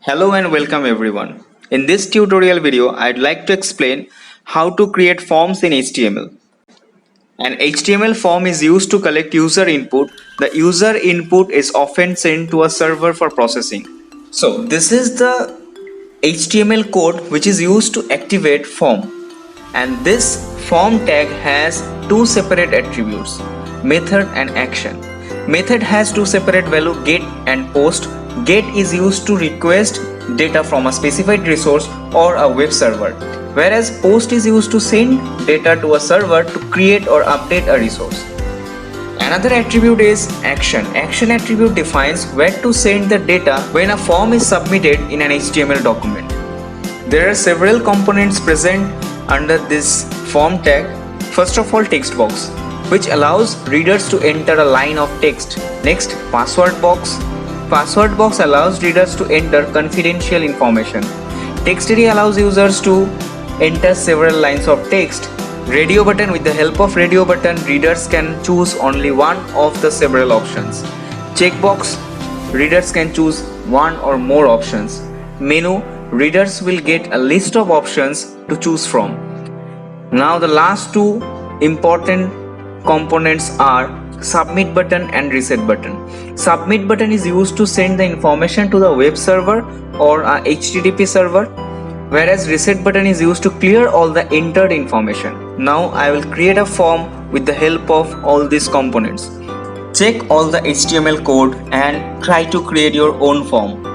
Hello and welcome everyone. In this tutorial video, I'd like to explain how to create forms in HTML. An HTML form is used to collect user input. The user input is often sent to a server for processing. So this is the HTML code which is used to activate form. And this form tag has two separate attributes, method and action. Method has two separate value, get and post. Get is used to request data from a specified resource or a web server, whereas post is used to send data to a server to create or update a resource. Another attribute is action. Action attribute defines where to send the data when a form is submitted in an HTML document. There are several components present under this form tag. First of all, text box, which allows readers to enter a line of text. Next, password box. Password box allows readers to enter confidential information. Text area allows users to enter several lines of text. Radio button. With the help of radio button, readers can choose only one of the several options. Checkbox. Readers can choose one or more options. Menu. Readers will get a list of options to choose from. Now the last two important components are submit button and reset button. Submit button is used to send the information to the web server or a HTTP server, whereas reset button is used to clear all the entered information. Now I will create a form with the help of all these components. Check all the HTML code and try to create your own form.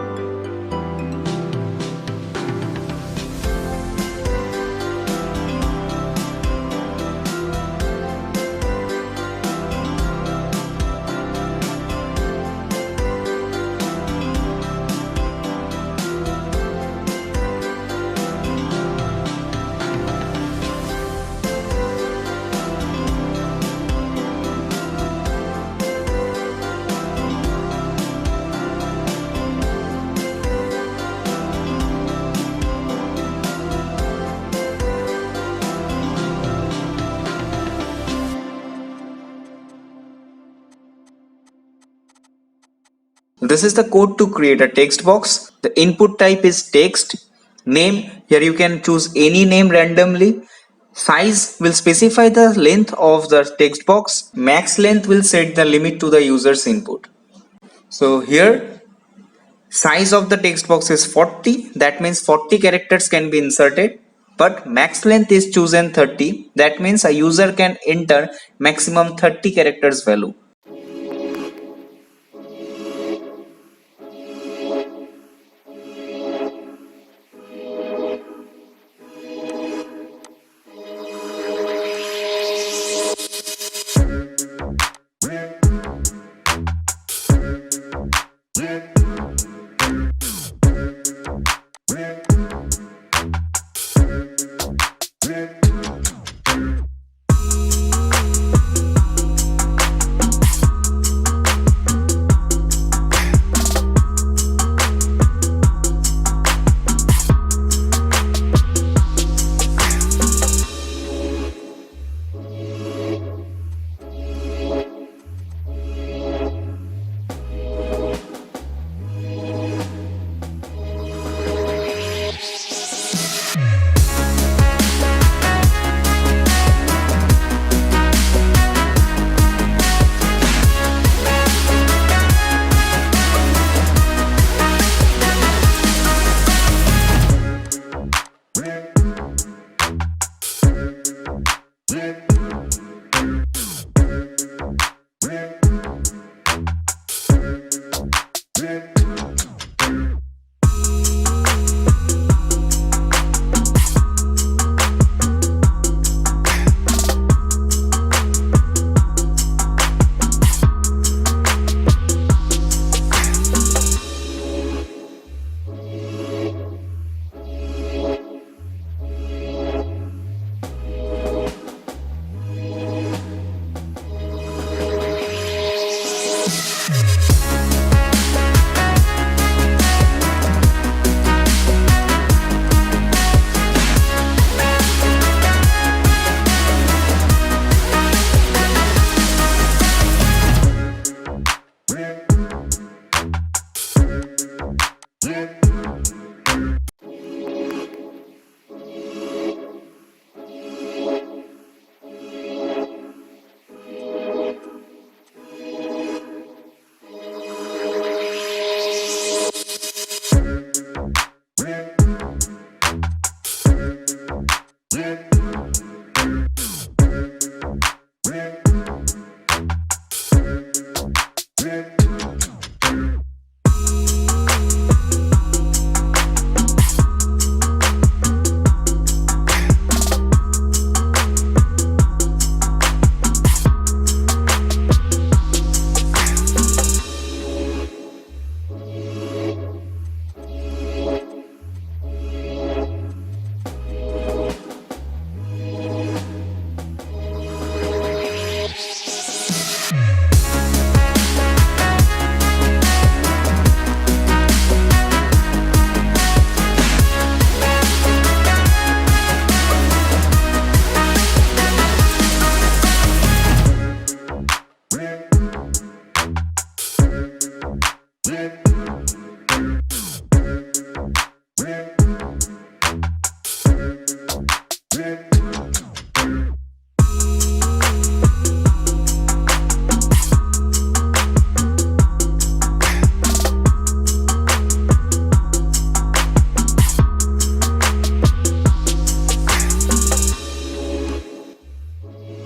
This is the code to create a text box. The input type is text. Name, here you can choose any name randomly. Size will specify the length of the text box. Max length will set the limit to the user's input. So here size of the text box is 40. That means 40 characters can be inserted. But max length is chosen 30. That means a user can enter maximum 30 characters value.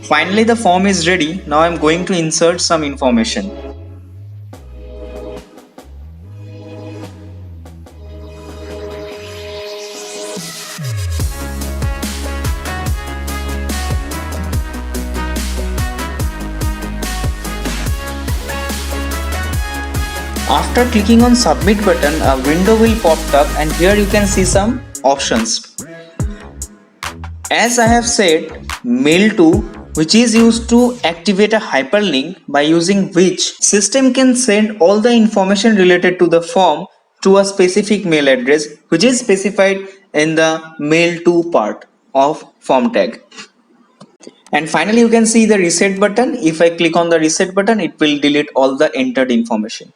Finally, the form is ready. Now I'm going to insert some information. After clicking on submit button, a window will pop up and here you can see some options. As I have said, mail to, which is used to activate a hyperlink by using which system can send all the information related to the form to a specific mail address which is specified in the mail to part of form tag. And finally you can see the reset button. If I click on the reset button, it will delete all the entered information.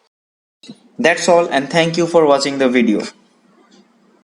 That's all, and thank you for watching the video.